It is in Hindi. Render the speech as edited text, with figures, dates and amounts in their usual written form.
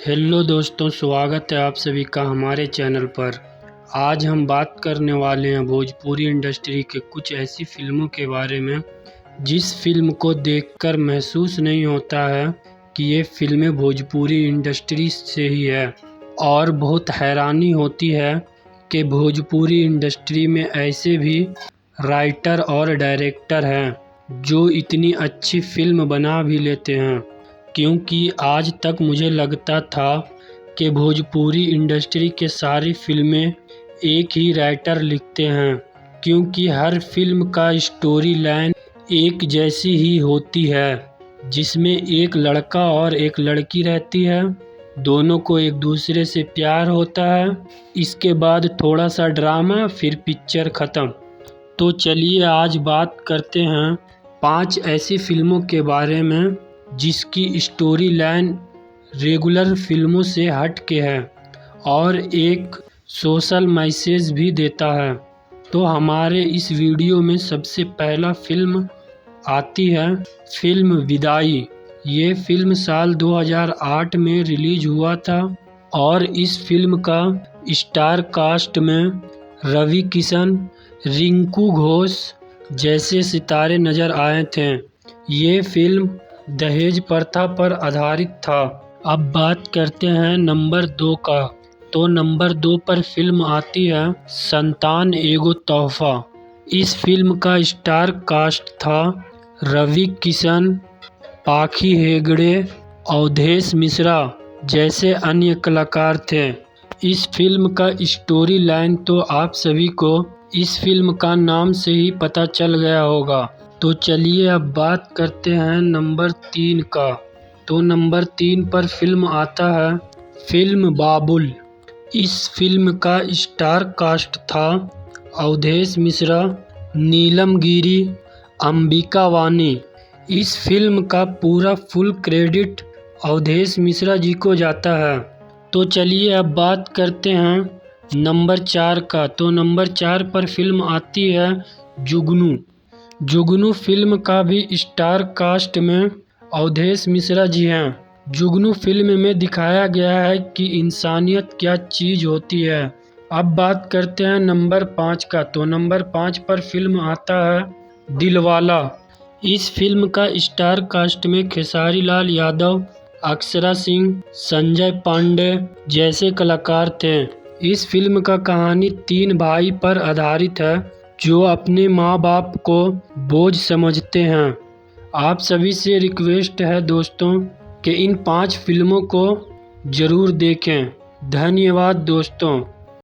हेलो दोस्तों, स्वागत है आप सभी का हमारे चैनल पर। आज हम बात करने वाले हैं भोजपुरी इंडस्ट्री के कुछ ऐसी फिल्मों के बारे में जिस फिल्म को देखकर महसूस नहीं होता है कि ये फिल्में भोजपुरी इंडस्ट्री से ही है, और बहुत हैरानी होती है कि भोजपुरी इंडस्ट्री में ऐसे भी राइटर और डायरेक्टर हैं जो इतनी अच्छी फिल्म बना भी लेते हैं। क्योंकि आज तक मुझे लगता था कि भोजपुरी इंडस्ट्री के सारी फिल्में एक ही राइटर लिखते हैं, क्योंकि हर फिल्म का स्टोरी लाइन एक जैसी ही होती है, जिसमें एक लड़का और एक लड़की रहती है, दोनों को एक दूसरे से प्यार होता है, इसके बाद थोड़ा सा ड्रामा, फिर पिक्चर ख़त्म। तो चलिए आज बात करते हैं 5 ऐसी फिल्मों के बारे में जिसकी स्टोरी लाइन रेगुलर फिल्मों से हट के है और एक सोशल मैसेज भी देता है। तो हमारे इस वीडियो में सबसे पहला फिल्म आती है फिल्म विदाई। ये फिल्म साल 2008 में रिलीज हुआ था और इस फिल्म का स्टार कास्ट में रवि किशन, रिंकू घोष जैसे सितारे नज़र आए थे। ये फिल्म दहेज प्रथा पर आधारित था। अब बात करते हैं नंबर 2 का। तो नंबर 2 पर फिल्म आती है संतान एगो तोहफा। इस फिल्म का स्टार कास्ट था रवि किशन, पाखी हेगड़े, अवधेश मिश्रा जैसे अन्य कलाकार थे। इस फिल्म का स्टोरी लाइन तो आप सभी को इस फिल्म का नाम से ही पता चल गया होगा। तो चलिए अब बात करते हैं नंबर 3 का। तो नंबर 3 पर फिल्म आता है फिल्म बाबुल। इस फिल्म का स्टार कास्ट था अवधेश मिश्रा, नीलम गिरी, अंबिका वानी। इस फिल्म का पूरा फुल क्रेडिट अवधेश मिश्रा जी को जाता है। तो चलिए अब बात करते हैं नंबर 4 का। तो नंबर 4 पर फिल्म आती है जुगनू। जुगनू फिल्म का भी स्टार कास्ट में अवधेश मिश्रा जी हैं। जुगनू फिल्म में दिखाया गया है कि इंसानियत क्या चीज़ होती है। अब बात करते हैं नंबर 5 का। तो नंबर 5 पर फिल्म आता है दिलवाला। इस फिल्म का स्टार कास्ट में खेसारी लाल यादव, अक्षरा सिंह, संजय पांडे जैसे कलाकार थे। इस फिल्म का कहानी 3 भाई पर आधारित है जो अपने माँ बाप को बोझ समझते हैं। आप सभी से रिक्वेस्ट है दोस्तों कि इन 5 फिल्मों को ज़रूर देखें। धन्यवाद दोस्तों।